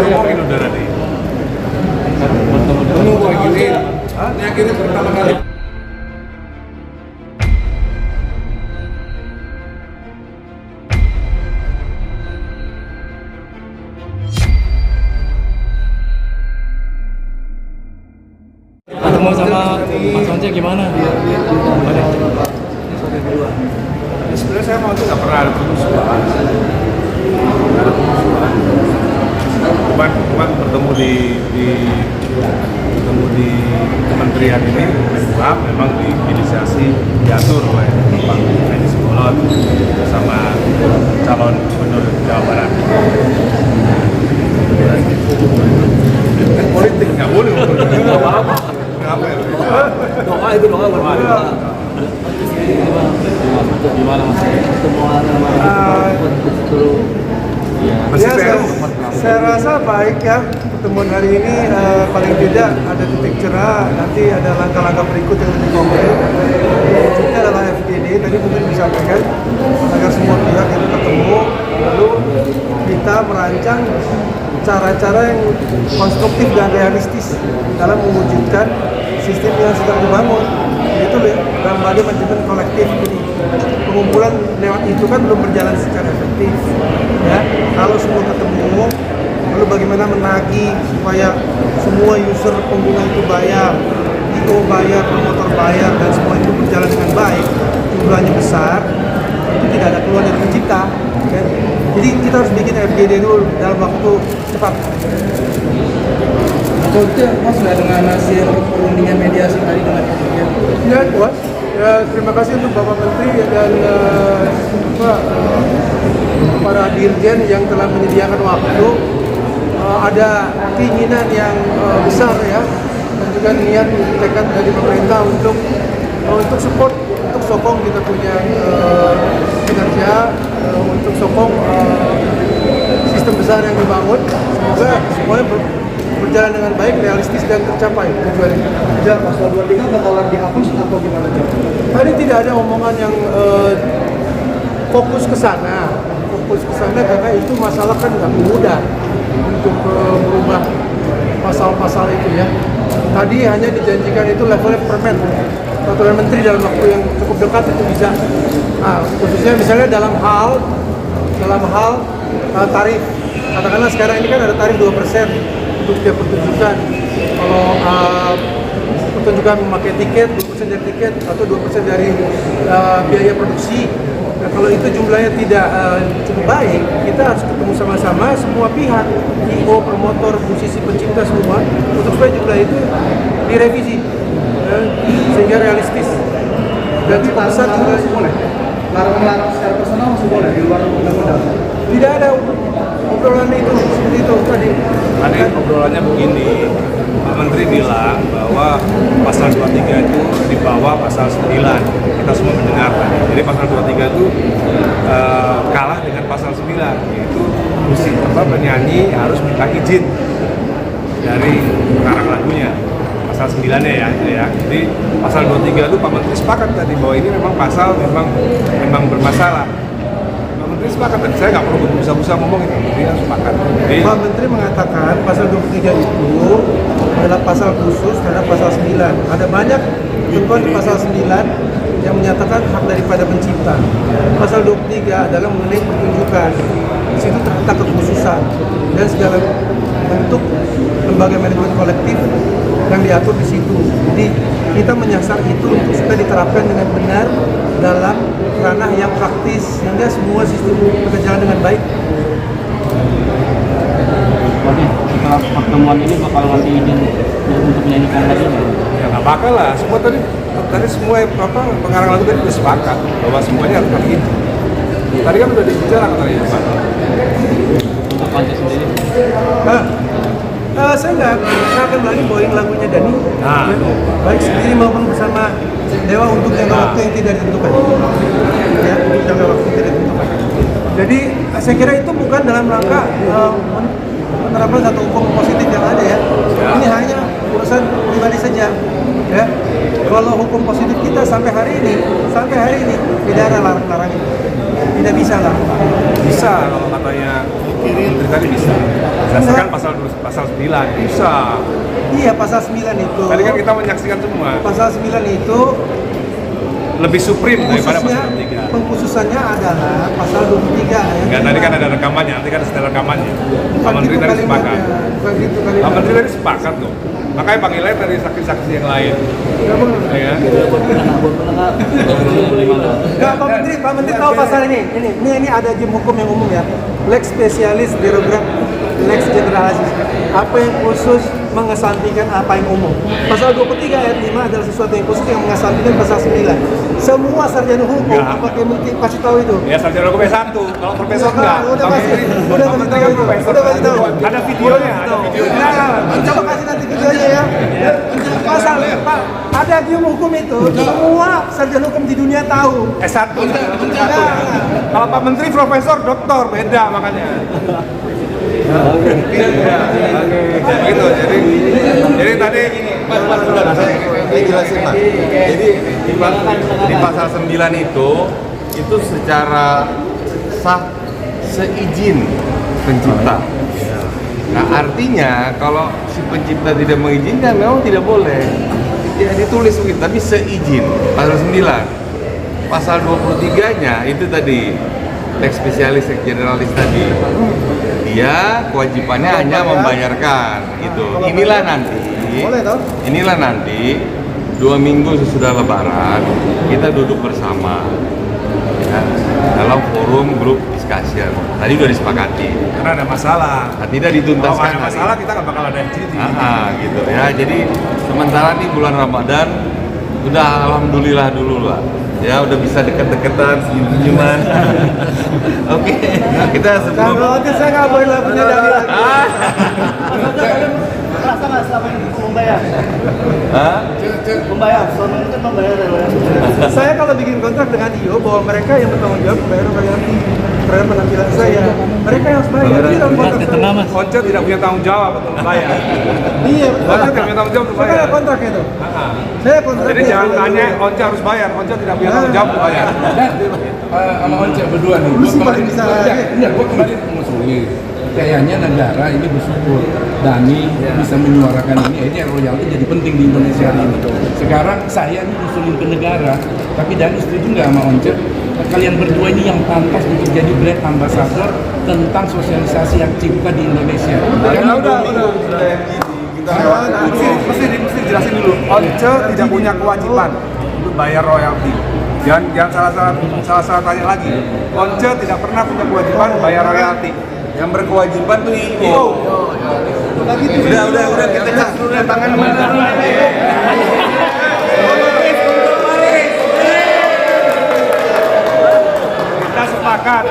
ngomongin udah tadi. Menunggu gini, ini akhirnya pertama kali. Ketemu sama Mas Once gimana? Sebenarnya saya mau itu nggak pernah ada permusuhan. Cuman bertemu di kementerian ini memang diinisiasi diatur oleh Pak Edi Simbolon sama calon gubernur Jawa Barat. Politik nggak boleh apa-apa. Doa itu doa berdoa. Gimana Mas? Saya rasa baik ya pertemuan hari ini, paling tidak ada titik cerah, nanti ada langkah-langkah berikut yang lebih konkret. Wujudnya adalah FGD, tadi mungkin disampaikan agar semua pihak itu ketemu, lalu kita merancang cara-cara yang konstruktif dan realistis dalam mewujudkan sistem yang sedang dibangun. Itu lembaga manajemen kolektif ini. Pengumpulan lewat itu kan belum berjalan secara efektif. Ya, kalau semua ketemu, lalu bagaimana menagih supaya semua user pengguna itu bayar, IO bayar, promotor bayar, dan semua itu berjalan dengan baik, jumlahnya besar, itu tidak ada keluhan dari pencipta. Ya. Jadi kita harus bikin FGD dulu dalam waktu cepat. Atau itu Mas dengan hasil perundingan mediasi tadi dengan FGD? Ya, puas. Ya, terima kasih untuk Bapak Menteri dan para dirjen yang telah menyediakan waktu. Ada keinginan yang besar ya, dan juga niat tekad dari pemerintah untuk support, untuk sokong kita punya kinerja, untuk sokong sistem besar yang dibangun. Semoga semuanya berjalan dengan baik, realistis dan tercapai tujuannya. Ya, pasal 23 bakalan dihapus atau gimana? Tadi tidak ada omongan yang fokus ke sana, karena itu masalah kan nggak mudah untuk merubah pasal-pasal itu ya. Tadi hanya dijanjikan itu levelnya permen, peraturan menteri dalam waktu yang cukup dekat itu bisa. Nah, khususnya misalnya dalam hal tarif. Katakanlah sekarang ini kan ada tarif 2% untuk setiap pertunjukan. Kalau pertunjukan memakai tiket, 2% dari tiket atau 2% dari biaya produksi. Nah, kalau itu jumlahnya tidak cukup baik, kita harus ketemu sama-sama semua pihak, IO, promotor, musisi, pencipta semua, untuk supaya jumlah itu direvisi sehingga realistis dan cukup besar jumlahnya. Boleh? Larang-larang secara personal masih boleh di luar undang-undang? Tidak ada obrolan itu seperti itu tadi. Tadi obrolannya begini, Pak Menteri bilang bahwa pasal 23 itu di bawah pasal 9. Kita semua mendengar tadi. Jadi pasal 23 itu kalah dengan pasal 9, yaitu penyanyi harus minta izin dari pengarang lagunya. Pasal 9-nya ya. Jadi pasal 23 itu Pak Menteri sepakat tadi bahwa ini memang pasal memang bermasalah. Pak Menteri sepakat, dan saya nggak perlu bisa ngomong itu, dia sepakat. Jadi, Pak Menteri mengatakan pasal 23 itu adalah pasal khusus terhadap pasal 9. Ada banyak ketentuan di pasal 9 yang menyatakan hak daripada pencipta. Pasal 23 adalah mengenai pertunjukan. Di situ terletak kekhususan dan segala bentuk lembaga manajemen kolektif yang diatur di situ. Jadi kita menyasar itu untuk supaya diterapkan dengan benar dalam ranah yang praktis sehingga semua sistem berjalan dengan baik. Oke, setelah pertemuan ini bakal ngasih izin untuk menyanyikan lagi nggak? ya nggak bakal lah. Semua tadi semua pengarang lagu tadi sudah sepakat bahwa semuanya harus pakai itu. Tadi kan udah dibicarakan tadi Pak. Untuk Once sendiri? Saya nggak akan lagi bawain lagunya Dani, Nah, baik sendiri maupun bersama Dewa untuk jangka waktu yang tidak ditentukan. Ya, untuk jangka waktu yang tidak ditentukan. Jadi saya kira itu bukan dalam rangka menerapkan satu hukum positif yang ada ya. Ini hanya urusan pribadi saja. Ya, kalau hukum positif kita sampai hari ini tidak ada larang-larang itu. Tidak bisa lah. bisa kalau katanya Menteri tadi bisa. Berdasarkan pasal 9 bisa. Iya, pasal 9 itu. Tadi kan kita menyaksikan semua. Pasal 9 itu Lebih supreme daripada khususnya, pasal 3. pengkhususannya adalah pasal 23. Enggak, tadi kan ada rekamannya, nanti kan ada rekamannya. Pak Menteri tadi sepakat. Bukan gitu Pak kalimatnya. Menteri tadi sepakat loh. Makanya panggilnya dari saksi-saksi yang lain. Ya. Enggak, Pak Menteri tahu pasal ini. Ini ada jem hukum yang umum ya. Lex spesialis derogat lex generalis. Apa yang khusus mengesampingkan apa yang umum. Pasal 23 ayat 5 adalah sesuatu yang khusus yang mengesampingkan pasal 9. Semua sarjana hukum pakai menteri kasih tahu itu. Ya sarjana hukum S1, kalau profesor enggak. Udah Pak kasih Menteri- udah Pak kasih Menteri tahu kan itu. profesor. Udah kasih tahu. Ada videonya, ada videonya. Nah, coba kasih nanti videonya ya. Pasal Pak, ada jem hukum itu. Semua sarjana hukum di dunia tahu. S1. Kalau Pak Menteri profesor, doktor, beda makanya. Oke. Begitu. Jadi tadi Saya jelasin Pak. Jadi di pasal 9 itu secara sah seizin pencipta. Nah artinya kalau si pencipta tidak mengizinkan memang tidak boleh. Tidak ditulis begitu, tapi seizin. Pasal 9. Pasal 23-nya itu tadi lex spesialis lex generalis tadi. Dia kewajibannya hanya membayarkan itu. Inilah nanti 2 minggu sesudah Lebaran kita duduk bersama ya, dalam forum grup discussion. Tadi sudah disepakati. karena ada masalah. Nah, tidak Kalau dituntaskan. ada masalah kita nggak bakal ada FGD. Gitu ya. Jadi sementara nih bulan Ramadan udah alhamdulillah dulu lah. Ya udah bisa deket-deketan, senyum-senyuman. Oke, kita sebelum Kalau nanti saya nggak boleh punya dalil lagi. Merasa nggak selama ini membayar? Hah? Membayar, selama ini kan membayar ya. Saya kalau bikin kontrak dengan IO bahwa mereka yang bertanggung jawab membayar royalti terhadap penampilan saya. Mereka yang harus bayar di dalam kontrak saya. Once tidak punya tanggung jawab untuk membayar. Iya, Once tidak punya tanggung jawab untuk saya bayar. ada kontrak itu. Ah. Saya kontrak. Jadi jangan tanya Once harus bayar. Once tidak punya tanggung jawab untuk bayar. Sama Once berdua nih. Lu sih paling bisa aja. Enggak, gua kemarin mengusulin. Kayaknya negara ini bersyukur Dani bisa menyuarakan ini royalti jadi penting di Indonesia hari ini. Sekarang saya ini usulin ke negara, tapi Dani setuju nggak sama Once? Kalian berdua ini yang pantas untuk jadi brand ambassador tentang sosialisasi hak cipta di Indonesia. Karena Udah. Mesti dijelasin dulu. Once tidak punya kewajiban untuk bayar royalti. Jangan salah tanya lagi. Once tidak pernah punya kewajiban bayar royalti. yang berkewajiban tuh IO. Udah kita cek dulu deh tangan mana. Kita sepakat